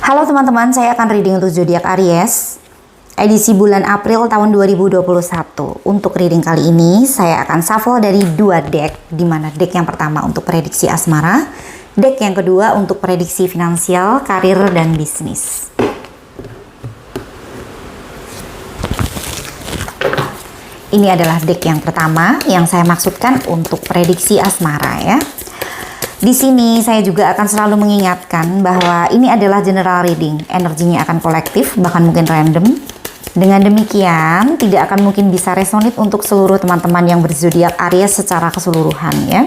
Halo teman-teman, saya akan reading untuk zodiak Aries edisi bulan April tahun 2021. Untuk reading kali ini saya akan shuffle dari dua deck, di mana deck yang pertama untuk prediksi asmara, deck yang kedua untuk prediksi finansial, karir dan bisnis. Ini adalah deck yang pertama yang saya maksudkan untuk prediksi asmara ya. Di sini saya juga akan selalu mengingatkan bahwa ini adalah general reading, energinya akan kolektif, bahkan mungkin random. Dengan demikian, tidak akan mungkin bisa resonate untuk seluruh teman-teman yang berzodiak Aries secara keseluruhan ya.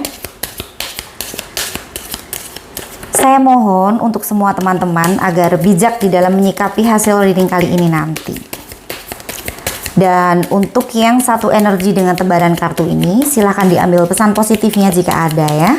Saya mohon untuk semua teman-teman agar bijak di dalam menyikapi hasil reading kali ini nanti. Dan untuk yang satu energi dengan tebaran kartu ini, silahkan diambil pesan positifnya jika ada ya.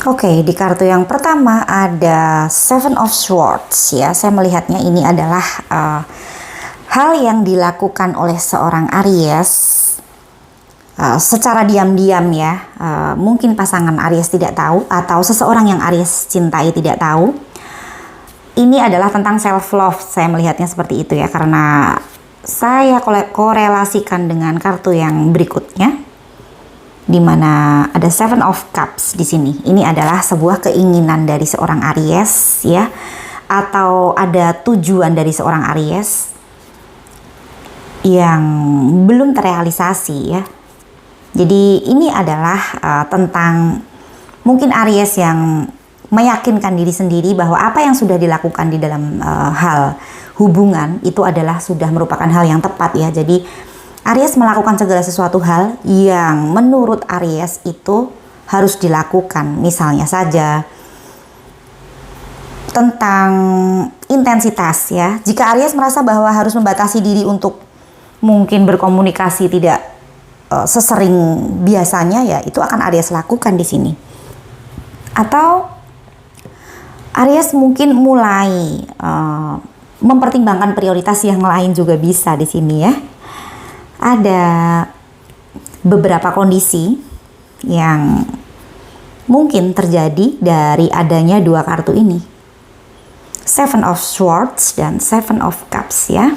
Oke, di kartu yang pertama ada Seven of Swords ya. Saya melihatnya ini adalah hal yang dilakukan oleh seorang Aries secara diam-diam ya. Mungkin pasangan Aries tidak tahu atau seseorang yang Aries cintai tidak tahu. Ini adalah tentang self love. Saya melihatnya seperti itu ya, karena saya korelasikan dengan kartu yang berikutnya, di mana ada Seven of Cups di sini. Ini adalah sebuah keinginan dari seorang Aries ya, atau ada tujuan dari seorang Aries yang belum terrealisasi ya. Jadi ini adalah tentang mungkin Aries yang meyakinkan diri sendiri bahwa apa yang sudah dilakukan di dalam hal hubungan itu adalah sudah merupakan hal yang tepat ya. Jadi Aries melakukan segala sesuatu hal yang menurut Aries itu harus dilakukan. Misalnya saja tentang intensitas ya. Jika Aries merasa bahwa harus membatasi diri untuk mungkin berkomunikasi tidak sesering biasanya ya, itu akan Aries lakukan di sini. Atau Aries mungkin mulai mempertimbangkan prioritas yang lain juga bisa di sini ya. Ada beberapa kondisi yang mungkin terjadi dari adanya dua kartu ini, Seven of Swords dan Seven of Cups ya.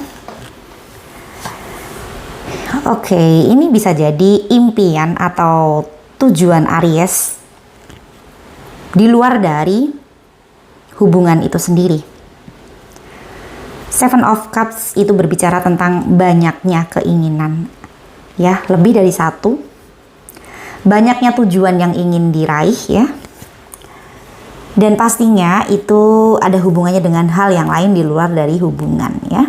Oke, ini bisa jadi impian atau tujuan Aries di luar dari hubungan itu sendiri. Seven of Cups itu berbicara tentang banyaknya keinginan ya, lebih dari satu, banyaknya tujuan yang ingin diraih ya, dan pastinya itu ada hubungannya dengan hal yang lain di luar dari hubungan ya.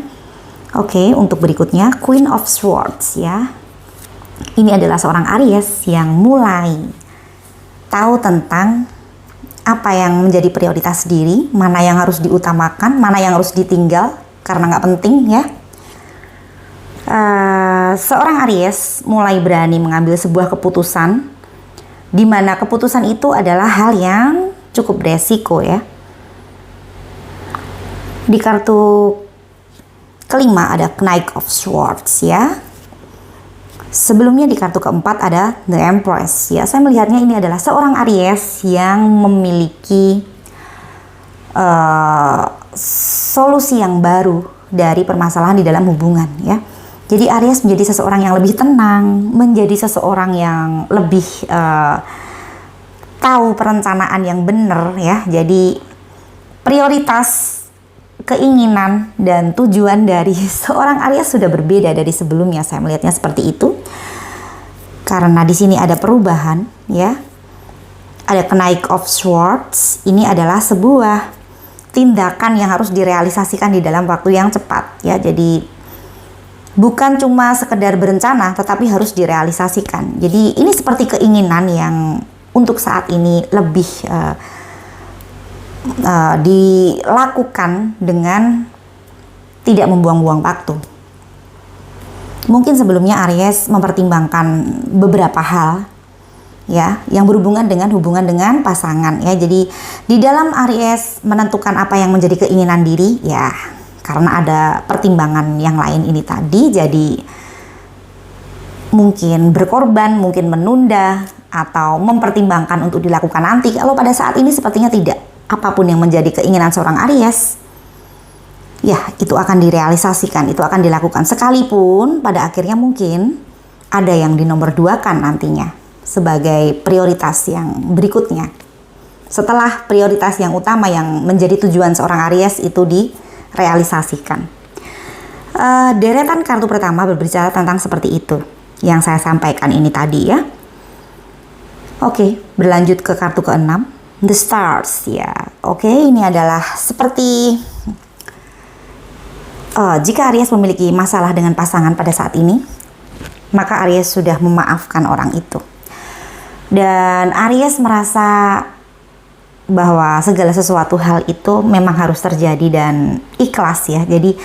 Oke, untuk berikutnya Queen of Swords ya. Ini adalah seorang Aries yang mulai tahu tentang apa yang menjadi prioritas diri, mana yang harus diutamakan, mana yang harus ditinggal karena nggak penting ya. Seorang Aries mulai berani mengambil sebuah keputusan, di mana keputusan itu adalah hal yang cukup beresiko ya. Di kartu kelima ada Knight of Swords ya. Sebelumnya di kartu keempat ada The Empress ya. Saya melihatnya ini adalah seorang Aries yang memiliki solusi yang baru dari permasalahan di dalam hubungan ya. Jadi Aries menjadi seseorang yang lebih tenang, menjadi seseorang yang lebih tahu perencanaan yang benar ya. Jadi prioritas, keinginan dan tujuan dari seorang Aries sudah berbeda dari sebelumnya. Saya melihatnya seperti itu. Karena di sini ada perubahan ya. Ada Knight of Swords. Ini adalah sebuah tindakan yang harus direalisasikan di dalam waktu yang cepat ya. Jadi bukan cuma sekedar berencana, tetapi harus direalisasikan. Jadi ini seperti keinginan yang untuk saat ini lebih dilakukan dengan tidak membuang-buang waktu. Mungkin sebelumnya Aries mempertimbangkan beberapa hal ya yang berhubungan dengan pasangan ya. Jadi di dalam Aries menentukan apa yang menjadi keinginan diri ya, karena ada pertimbangan yang lain ini tadi, jadi mungkin berkorban, mungkin menunda atau mempertimbangkan untuk dilakukan nanti. Kalau pada saat ini sepertinya tidak. Apapun yang menjadi keinginan seorang Aries, ya itu akan direalisasikan, itu akan dilakukan. Sekalipun pada akhirnya mungkin ada yang dinomor duakan nantinya sebagai prioritas yang berikutnya. Setelah prioritas yang utama yang menjadi tujuan seorang Aries itu direalisasikan. Deretan kartu pertama berbicara tentang seperti itu yang saya sampaikan ini tadi ya. Oke, berlanjut ke kartu ke-6. The Stars ya. Oke, ini adalah seperti jika Aries memiliki masalah dengan pasangan pada saat ini, maka Aries sudah memaafkan orang itu. Dan Aries merasa bahwa segala sesuatu hal itu memang harus terjadi dan ikhlas ya. Jadi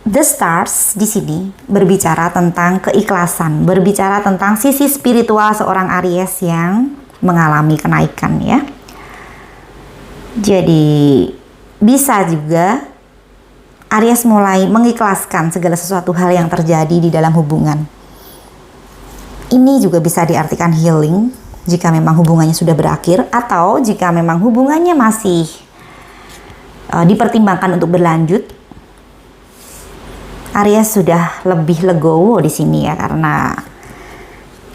The Stars di sini berbicara tentang keikhlasan, berbicara tentang sisi spiritual seorang Aries yang mengalami kenaikan ya. Jadi bisa juga Aries mulai mengikhlaskan segala sesuatu hal yang terjadi di dalam hubungan. Ini juga bisa diartikan healing jika memang hubungannya sudah berakhir, atau jika memang hubungannya masih dipertimbangkan untuk berlanjut. Aries sudah lebih legowo di sini ya, karena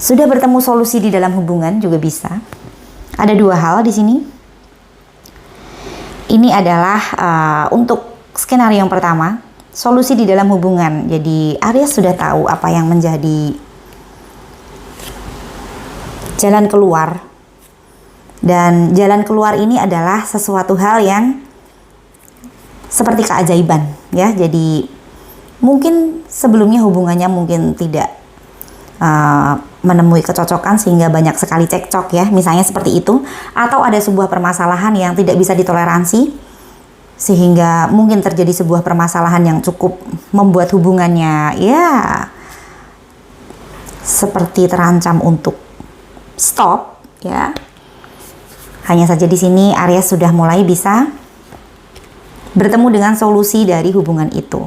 sudah bertemu solusi di dalam hubungan juga bisa. Ada dua hal di sini. Ini adalah untuk skenario yang pertama, solusi di dalam hubungan. Jadi Aries sudah tahu apa yang menjadi jalan keluar. Dan jalan keluar ini adalah sesuatu hal yang seperti keajaiban ya. Jadi mungkin sebelumnya hubungannya mungkin tidak menemui kecocokan sehingga banyak sekali cekcok ya, misalnya seperti itu, atau ada sebuah permasalahan yang tidak bisa ditoleransi sehingga mungkin terjadi sebuah permasalahan yang cukup membuat hubungannya ya seperti terancam untuk stop ya. Hanya saja di sini Aries sudah mulai bisa bertemu dengan solusi dari hubungan itu.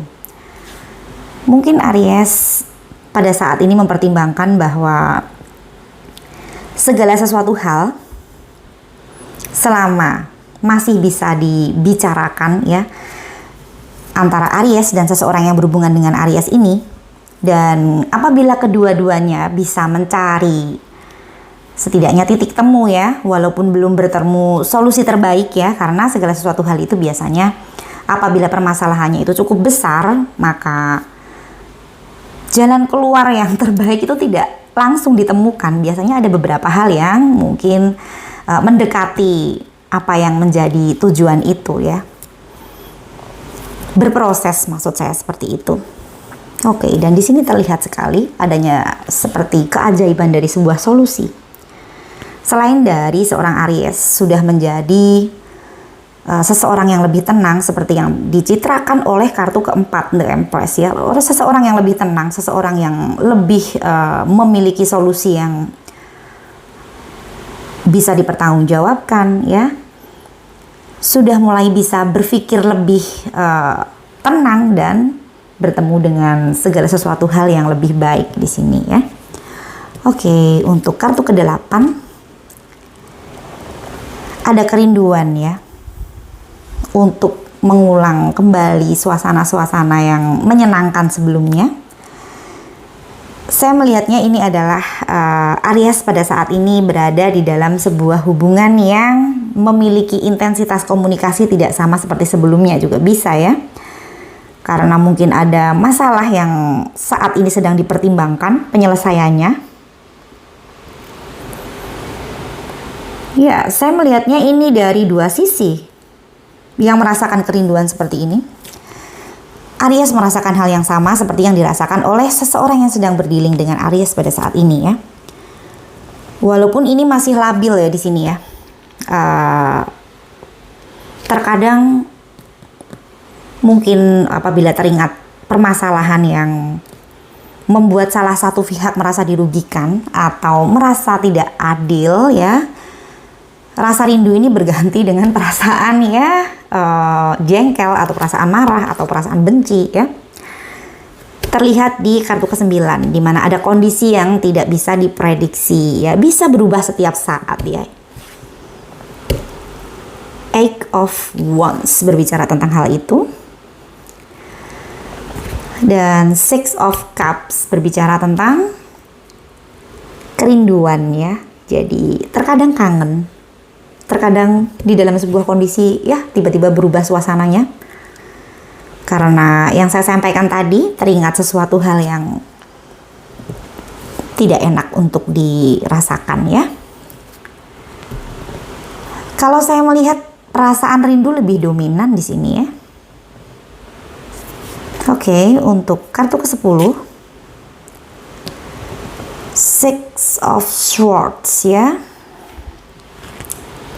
Mungkin Aries pada saat ini mempertimbangkan bahwa segala sesuatu hal selama masih bisa dibicarakan ya antara Aries dan seseorang yang berhubungan dengan Aries ini, dan apabila kedua-duanya bisa mencari setidaknya titik temu ya, walaupun belum bertemu solusi terbaik ya, karena segala sesuatu hal itu biasanya apabila permasalahannya itu cukup besar, maka jalan keluar yang terbaik itu tidak langsung ditemukan. Biasanya ada beberapa hal yang mungkin mendekati apa yang menjadi tujuan itu ya. Berproses maksud saya seperti itu. Oke, dan di sini terlihat sekali adanya seperti keajaiban dari sebuah solusi. Selain dari seorang Aries sudah menjadi seseorang yang lebih tenang seperti yang dicitrakan oleh kartu keempat The Empress ya. Seseorang yang lebih tenang, seseorang yang lebih memiliki solusi yang bisa dipertanggungjawabkan ya. Sudah mulai bisa berpikir lebih tenang dan bertemu dengan segala sesuatu hal yang lebih baik di sini ya. Oke, untuk kartu ke-8 ada kerinduan ya, untuk mengulang kembali suasana-suasana yang menyenangkan sebelumnya. Saya melihatnya ini adalah Aries pada saat ini berada di dalam sebuah hubungan yang memiliki intensitas komunikasi tidak sama seperti sebelumnya juga bisa ya. Karena mungkin ada masalah yang saat ini sedang dipertimbangkan penyelesaiannya. Ya, saya melihatnya ini dari dua sisi yang merasakan kerinduan seperti ini. Aries merasakan hal yang sama seperti yang dirasakan oleh seseorang yang sedang berdealing dengan Aries pada saat ini ya. Walaupun ini masih labil ya di sini ya. Terkadang mungkin apabila teringat permasalahan yang membuat salah satu pihak merasa dirugikan atau merasa tidak adil ya, rasa rindu ini berganti dengan perasaan ya jengkel atau perasaan marah atau perasaan benci ya. Terlihat di kartu ke-9 di mana ada kondisi yang tidak bisa diprediksi ya, bisa berubah setiap saat ya. Eight of Wands berbicara tentang hal itu. Dan Six of Cups berbicara tentang kerinduan ya. Jadi terkadang kangen, terkadang di dalam sebuah kondisi ya tiba-tiba berubah suasananya. Karena yang saya sampaikan tadi teringat sesuatu hal yang tidak enak untuk dirasakan ya. Kalau saya melihat perasaan rindu lebih dominan di sini ya. Oke, untuk kartu ke-10 Six of Swords ya.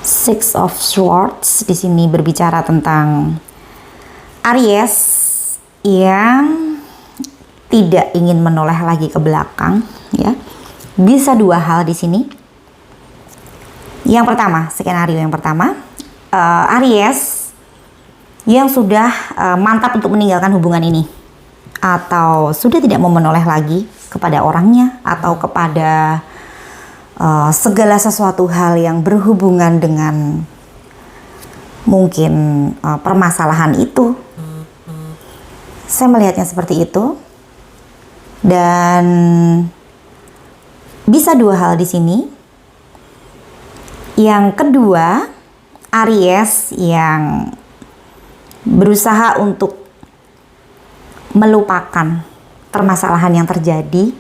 Six of Swords di sini berbicara tentang Aries yang tidak ingin menoleh lagi ke belakang ya. Bisa dua hal di sini. Yang pertama, skenario yang pertama, Aries yang sudah mantap untuk meninggalkan hubungan ini atau sudah tidak mau menoleh lagi kepada orangnya atau kepada segala sesuatu hal yang berhubungan dengan mungkin permasalahan itu. Saya melihatnya seperti itu. Dan bisa dua hal di sini. Yang kedua, Aries yang berusaha untuk melupakan permasalahan yang terjadi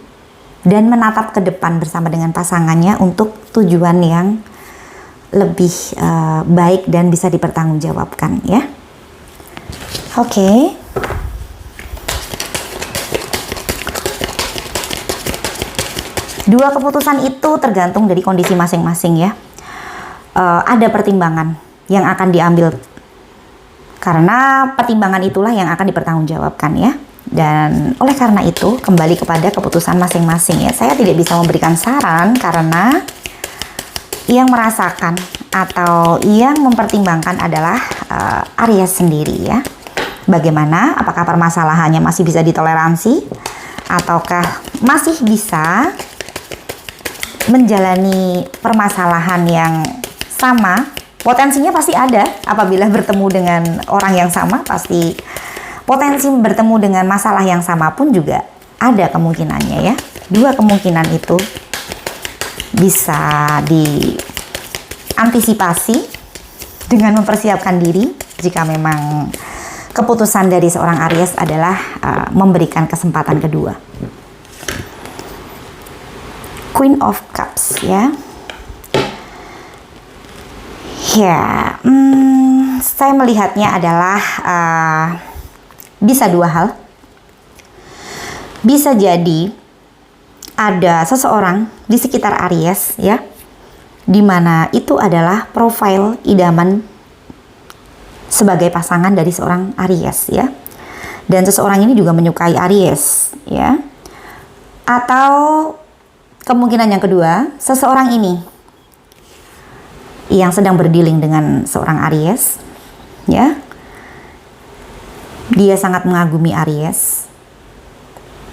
dan menatap ke depan bersama dengan pasangannya untuk tujuan yang lebih baik dan bisa dipertanggungjawabkan ya. Oke. Dua keputusan itu tergantung dari kondisi masing-masing ya. Ada pertimbangan yang akan diambil karena pertimbangan itulah yang akan dipertanggungjawabkan ya. Dan oleh karena itu kembali kepada keputusan masing-masing ya. Saya tidak bisa memberikan saran karena yang merasakan atau yang mempertimbangkan adalah Aries sendiri ya. Bagaimana? Apakah permasalahannya masih bisa ditoleransi ataukah masih bisa menjalani permasalahan yang sama? Potensinya pasti ada apabila bertemu dengan orang yang sama, pasti potensi bertemu dengan masalah yang sama pun juga ada kemungkinannya ya. Dua kemungkinan itu bisa diantisipasi dengan mempersiapkan diri jika memang keputusan dari seorang Aries adalah memberikan kesempatan kedua. Queen of Cups ya. Ya, saya melihatnya adalah bisa dua hal. Bisa jadi ada seseorang di sekitar Aries ya, dimana itu adalah profil idaman sebagai pasangan dari seorang Aries ya. Dan seseorang ini juga menyukai Aries ya. Atau kemungkinan yang kedua, seseorang ini yang sedang berdealing dengan seorang Aries ya. Dia sangat mengagumi Aries.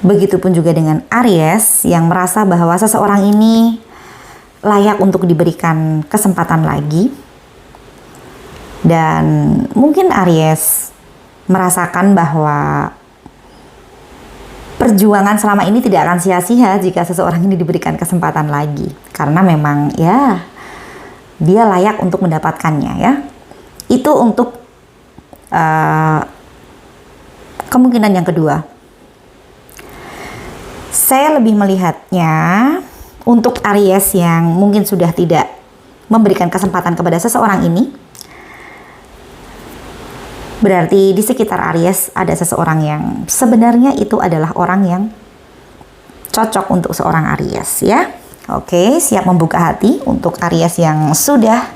Begitupun juga dengan Aries yang merasa bahwa seseorang ini layak untuk diberikan kesempatan lagi. Dan mungkin Aries merasakan bahwa perjuangan selama ini tidak akan sia-sia jika seseorang ini diberikan kesempatan lagi. Karena memang ya dia layak untuk mendapatkannya ya. Itu untuk kemungkinan yang kedua. Saya lebih melihatnya untuk Aries yang mungkin sudah tidak memberikan kesempatan kepada seseorang ini. Berarti di sekitar Aries ada seseorang yang sebenarnya itu adalah orang yang cocok untuk seorang Aries ya. Oke, siap membuka hati untuk Aries yang sudah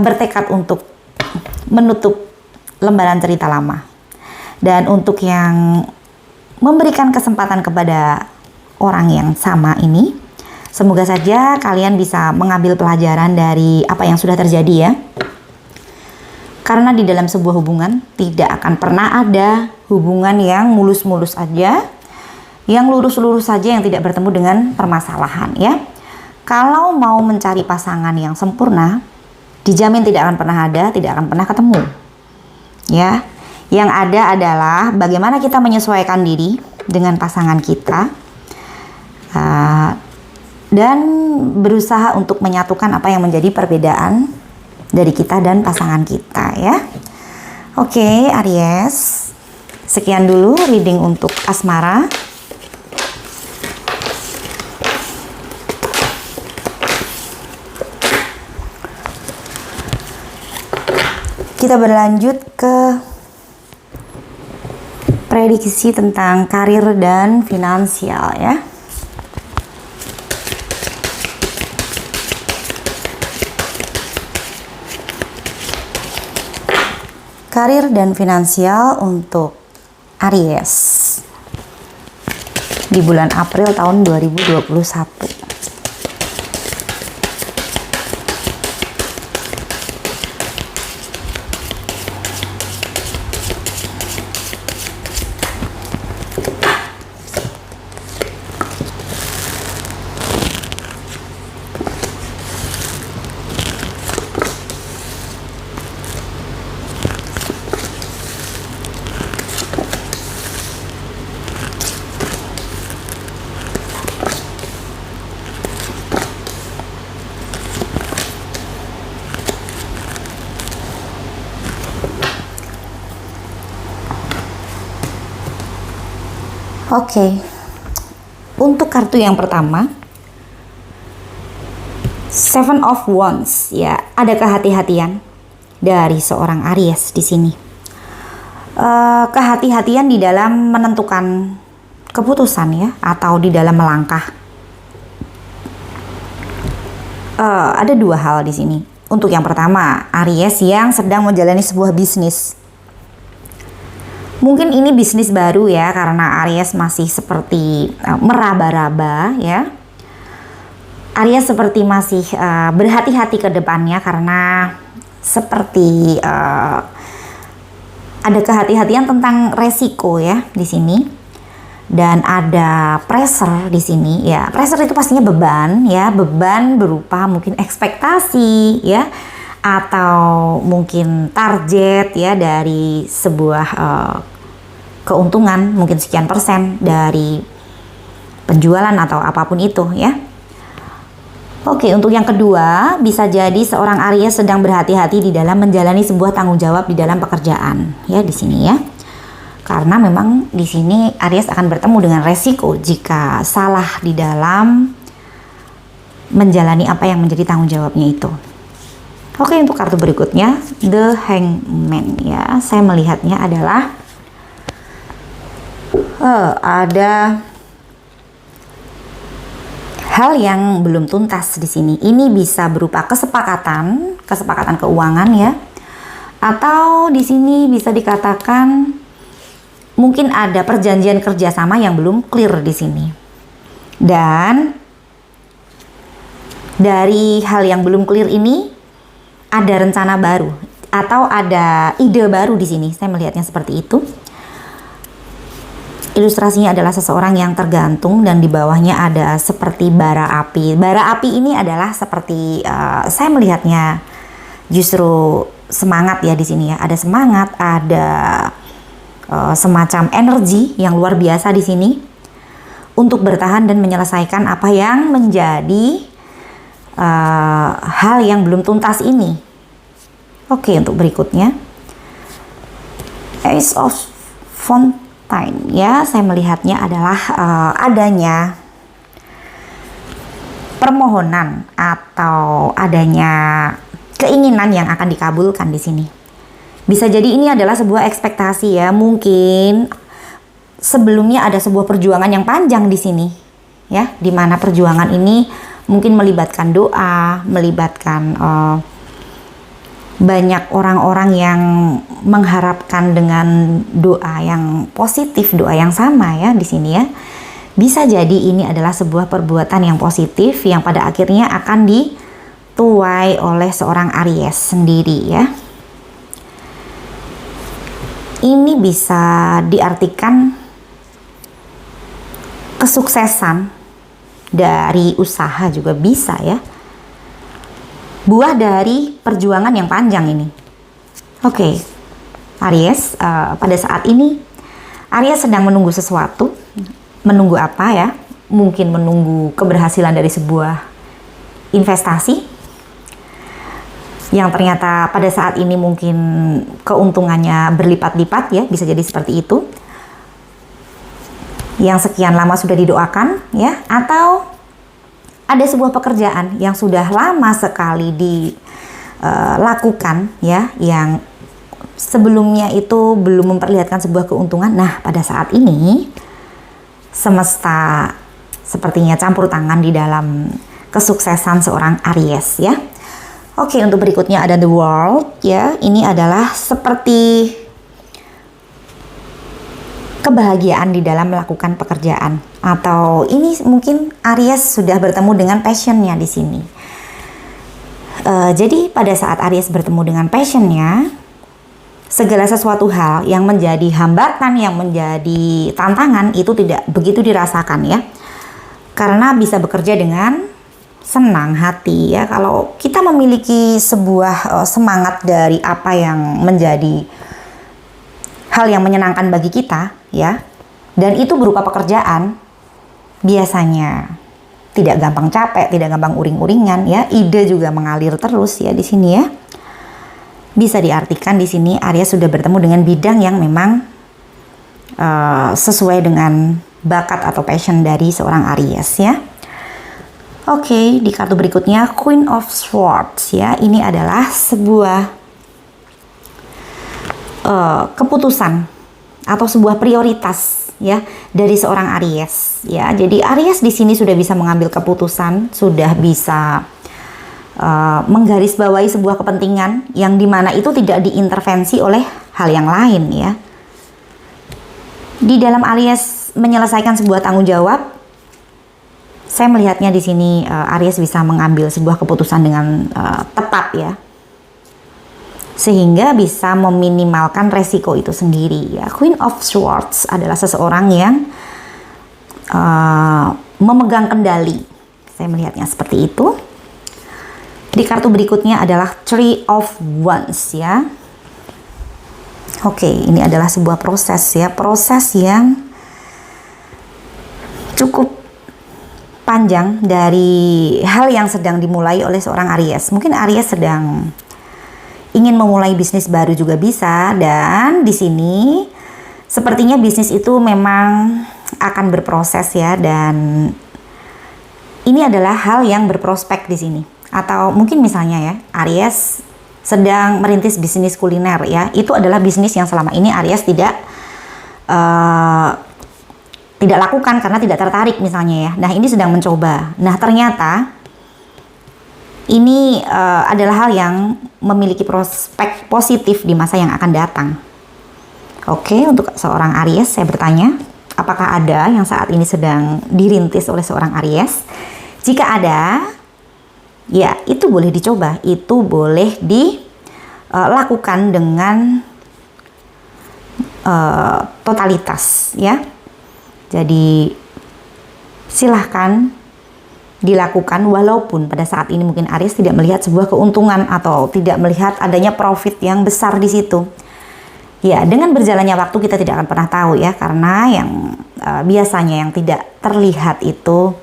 bertekad untuk menutup lembaran cerita lama. Dan untuk yang memberikan kesempatan kepada orang yang sama ini, semoga saja kalian bisa mengambil pelajaran dari apa yang sudah terjadi ya. Karena di dalam sebuah hubungan tidak akan pernah ada hubungan yang mulus-mulus aja, yang lurus-lurus saja, yang tidak bertemu dengan permasalahan ya. Kalau mau mencari pasangan yang sempurna, dijamin tidak akan pernah ada, tidak akan pernah ketemu. Ya, yang ada adalah bagaimana kita menyesuaikan diri dengan pasangan kita dan berusaha untuk menyatukan apa yang menjadi perbedaan dari kita dan pasangan kita ya. Oke, Aries, sekian dulu reading untuk asmara. Kita berlanjut ke prediksi tentang karir dan finansial ya. Karir dan finansial untuk Aries di bulan April tahun 2021. Oke, untuk kartu yang pertama, Seven of Wands ya, ada kehati-hatian dari seorang Aries di sini. Kehati-hatian di dalam menentukan keputusan ya, atau di dalam melangkah. Ada dua hal di sini. Untuk yang pertama, Aries yang sedang menjalani sebuah bisnis. Mungkin ini bisnis baru ya, karena Aries masih seperti meraba-raba ya. Aries seperti masih berhati-hati ke depannya, karena seperti ada kehati-hatian tentang resiko ya di sini. Dan ada pressure di sini ya. Pressure itu pastinya beban ya, beban berupa mungkin ekspektasi ya, atau mungkin target ya dari sebuah keuntungan, mungkin sekian persen dari penjualan atau apapun itu ya. Oke, untuk yang kedua, bisa jadi seorang Aries sedang berhati-hati di dalam menjalani sebuah tanggung jawab di dalam pekerjaan ya di sini ya. Karena memang di sini Aries akan bertemu dengan resiko jika salah di dalam menjalani apa yang menjadi tanggung jawabnya itu. Oke, untuk kartu berikutnya, The Hangman ya. Saya melihatnya adalah ada hal yang belum tuntas di sini. Ini bisa berupa kesepakatan keuangan ya, atau di sini bisa dikatakan mungkin ada perjanjian kerjasama yang belum clear di sini. Dan dari hal yang belum clear ini ada rencana baru atau ada ide baru di sini. Saya melihatnya seperti itu. Ilustrasinya adalah seseorang yang tergantung dan di bawahnya ada seperti bara api. Bara api ini adalah seperti saya melihatnya justru semangat ya di sini ya. Ada semangat, ada semacam energi yang luar biasa di sini untuk bertahan dan menyelesaikan apa yang menjadi hal yang belum tuntas ini. Oke, untuk berikutnya, Ace of Fontaine ya, saya melihatnya adalah adanya permohonan atau adanya keinginan yang akan dikabulkan di sini. Bisa jadi ini adalah sebuah ekspektasi ya, mungkin sebelumnya ada sebuah perjuangan yang panjang di sini ya, di mana perjuangan ini mungkin melibatkan doa, melibatkan banyak orang-orang yang mengharapkan dengan doa yang positif, doa yang sama ya di sini ya. Bisa jadi ini adalah sebuah perbuatan yang positif yang pada akhirnya akan dituai oleh seorang Aries sendiri ya. Ini bisa diartikan kesuksesan dari usaha juga bisa ya. Buah dari perjuangan yang panjang ini. Oke, Aries, pada saat ini Aries sedang menunggu sesuatu. Menunggu apa ya? Mungkin menunggu keberhasilan dari sebuah investasi yang ternyata pada saat ini mungkin keuntungannya berlipat-lipat ya, bisa jadi seperti itu. Yang sekian lama sudah didoakan ya, atau ada sebuah pekerjaan yang sudah lama sekali dilakukan ya, yang sebelumnya itu belum memperlihatkan sebuah keuntungan. Nah, pada saat ini semesta sepertinya campur tangan di dalam kesuksesan seorang Aries ya. Oke, untuk berikutnya ada The World ya. Ini adalah seperti kebahagiaan di dalam melakukan pekerjaan, atau ini mungkin Aries sudah bertemu dengan passionnya di sini. Jadi pada saat Aries bertemu dengan passionnya, segala sesuatu hal yang menjadi hambatan, yang menjadi tantangan itu tidak begitu dirasakan ya, karena bisa bekerja dengan senang hati ya. Kalau kita memiliki sebuah semangat dari apa yang menjadi hal yang menyenangkan bagi kita ya, dan itu berupa pekerjaan, biasanya tidak gampang capek, tidak gampang uring-uringan ya, ide juga mengalir terus ya di sini ya. Bisa diartikan di sini Aries sudah bertemu dengan bidang yang memang sesuai dengan bakat atau passion dari seorang Aries ya. Oke, di kartu berikutnya Queen of Swords ya. Ini adalah sebuah keputusan atau sebuah prioritas ya dari seorang Aries ya. Jadi Aries di sini sudah bisa mengambil keputusan, sudah bisa menggarisbawahi sebuah kepentingan yang dimana itu tidak diintervensi oleh hal yang lain ya. Di dalam Aries menyelesaikan sebuah tanggung jawab, saya melihatnya di sini Aries bisa mengambil sebuah keputusan dengan tepat ya, sehingga bisa meminimalkan resiko itu sendiri ya. Queen of Swords adalah seseorang yang memegang kendali, saya melihatnya seperti itu. Di kartu berikutnya adalah Three of Wands ya. Oke, ini adalah sebuah proses ya, proses yang cukup panjang dari hal yang sedang dimulai oleh seorang Aries. Mungkin Aries sedang ingin memulai bisnis baru juga bisa, dan di sini sepertinya bisnis itu memang akan berproses ya, dan ini adalah hal yang berprospek di sini. Atau mungkin misalnya ya, Aries sedang merintis bisnis kuliner ya, itu adalah bisnis yang selama ini Aries tidak lakukan karena tidak tertarik misalnya ya. Nah, ini sedang mencoba. Nah, ternyata ini adalah hal yang memiliki prospek positif di masa yang akan datang. Oke, untuk seorang Aries saya bertanya, apakah ada yang saat ini sedang dirintis oleh seorang Aries? Jika ada, ya itu boleh dicoba, itu boleh dilakukan dengan totalitas ya. Jadi silahkan dilakukan, walaupun pada saat ini mungkin Aries tidak melihat sebuah keuntungan atau tidak melihat adanya profit yang besar di situ. Ya, dengan berjalannya waktu kita tidak akan pernah tahu ya, karena yang biasanya yang tidak terlihat itu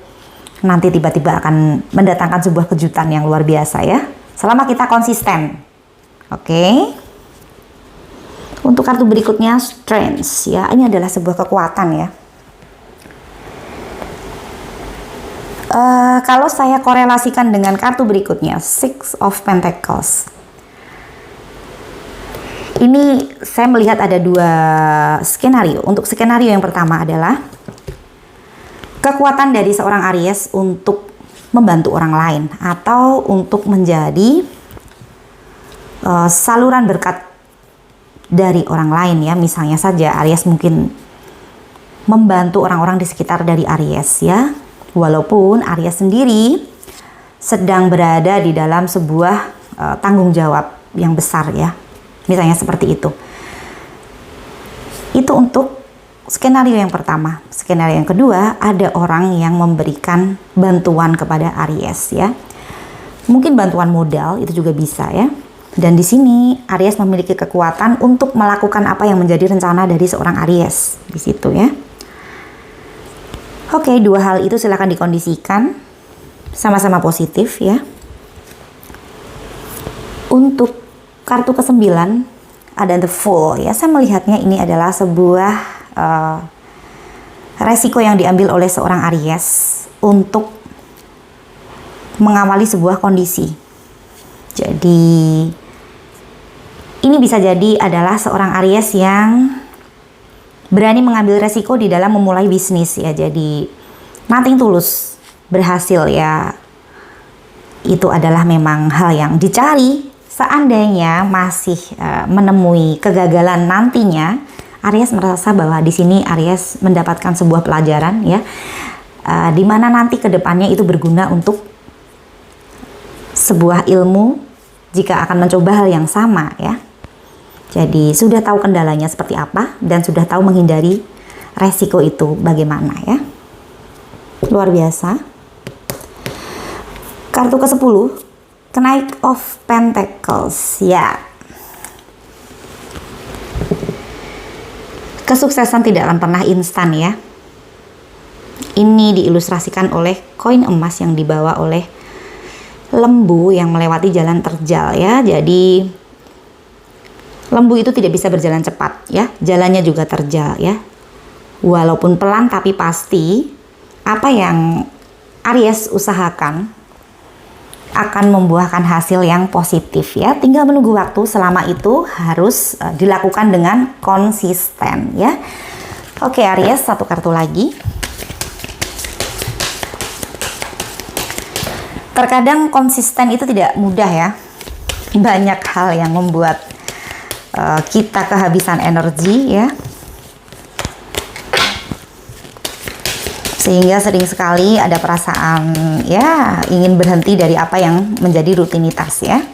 nanti tiba-tiba akan mendatangkan sebuah kejutan yang luar biasa ya, selama kita konsisten. Oke. Untuk kartu berikutnya Strength ya, ini adalah sebuah kekuatan ya. Kalau saya korelasikan dengan kartu berikutnya Six of Pentacles, ini saya melihat ada dua skenario. Untuk skenario yang pertama adalah kekuatan dari seorang Aries untuk membantu orang lain atau untuk menjadi saluran berkat dari orang lain ya. Misalnya saja Aries mungkin membantu orang-orang di sekitar dari Aries ya. Walaupun Aries sendiri sedang berada di dalam sebuah tanggung jawab yang besar ya. Misalnya seperti itu. Itu untuk skenario yang pertama. Skenario yang kedua, ada orang yang memberikan bantuan kepada Aries ya. Mungkin bantuan modal itu juga bisa ya. Dan di sini Aries memiliki kekuatan untuk melakukan apa yang menjadi rencana dari seorang Aries di situ ya. Oke, dua hal itu silakan dikondisikan sama-sama positif ya. Untuk kartu ke-9 ada The Fool ya. Saya melihatnya ini adalah sebuah resiko yang diambil oleh seorang Aries untuk mengawali sebuah kondisi. Jadi ini bisa jadi adalah seorang Aries yang berani mengambil resiko di dalam memulai bisnis ya. Jadi nothing tulus berhasil ya. Itu adalah memang hal yang dicari. Seandainya masih menemui kegagalan nantinya, Aries merasa bahwa di sini Aries mendapatkan sebuah pelajaran ya, di mana nanti kedepannya itu berguna untuk sebuah ilmu jika akan mencoba hal yang sama ya. Jadi sudah tahu kendalanya seperti apa dan sudah tahu menghindari resiko itu bagaimana ya. Luar biasa. Kartu ke-10, Knight of Pentacles ya. Kesuksesan tidak akan pernah instan ya. Ini diilustrasikan oleh koin emas yang dibawa oleh lembu yang melewati jalan terjal ya. Jadi lembu itu tidak bisa berjalan cepat ya. Jalannya juga terjal ya. Walaupun pelan tapi pasti apa yang Aries usahakan akan membuahkan hasil yang positif ya. Tinggal menunggu waktu, selama itu harus dilakukan dengan konsisten ya. Oke Aries, satu kartu lagi. Terkadang konsisten itu tidak mudah ya. Banyak hal yang membuat kita kehabisan energi ya. Sehingga sering sekali ada perasaan ya ingin berhenti dari apa yang menjadi rutinitas ya.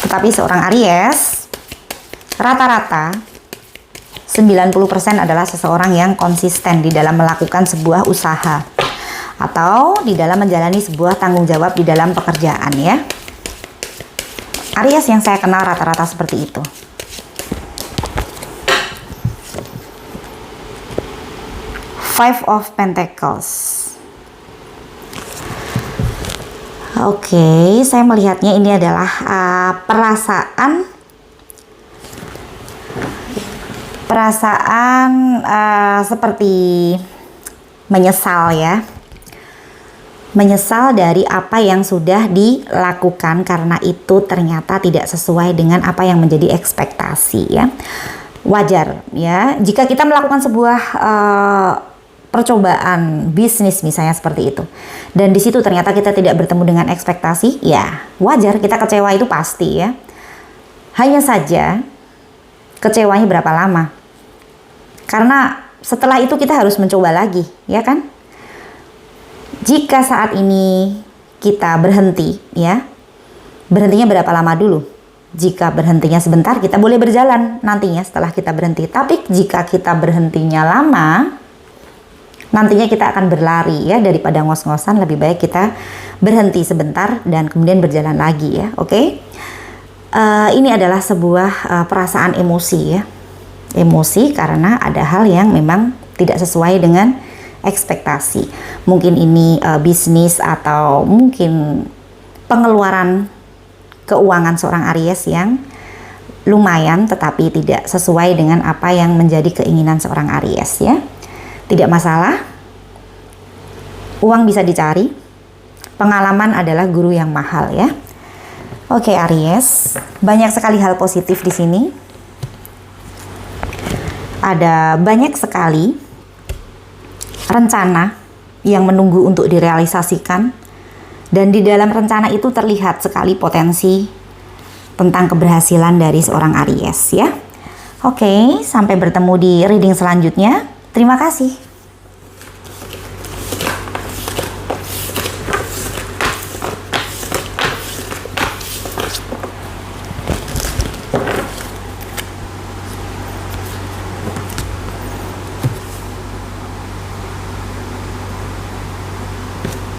Tetapi seorang Aries rata-rata 90% adalah seseorang yang konsisten di dalam melakukan sebuah usaha atau di dalam menjalani sebuah tanggung jawab di dalam pekerjaan ya. Aries yang saya kenal rata-rata seperti itu. Five of Pentacles. Oke, saya melihatnya ini adalah perasaan seperti menyesal ya. Menyesal dari apa yang sudah dilakukan karena itu ternyata tidak sesuai dengan apa yang menjadi ekspektasi ya. Wajar ya jika kita melakukan sebuah percobaan bisnis misalnya seperti itu dan di situ ternyata kita tidak bertemu dengan ekspektasi, ya wajar kita kecewa, itu pasti ya. Hanya saja kecewanya berapa lama, karena setelah itu kita harus mencoba lagi ya kan. Jika saat ini kita berhenti ya, berhentinya berapa lama dulu? Jika berhentinya sebentar, kita boleh berjalan nantinya setelah kita berhenti. Tapi jika kita berhentinya lama, nantinya kita akan berlari ya. Daripada ngos-ngosan, lebih baik kita berhenti sebentar dan kemudian berjalan lagi ya. Oke. Ini adalah sebuah perasaan emosi ya. Emosi karena ada hal yang memang tidak sesuai dengan ekspektasi. Mungkin ini bisnis atau mungkin pengeluaran keuangan seorang Aries yang lumayan tetapi tidak sesuai dengan apa yang menjadi keinginan seorang Aries ya. Tidak masalah, uang bisa dicari, pengalaman adalah guru yang mahal ya. Oke Aries, banyak sekali hal positif di sini. Ada banyak sekali rencana yang menunggu untuk direalisasikan Dan di dalam rencana itu terlihat sekali potensi tentang keberhasilan dari seorang Aries ya. Oke, sampai bertemu di reading selanjutnya. Terima kasih.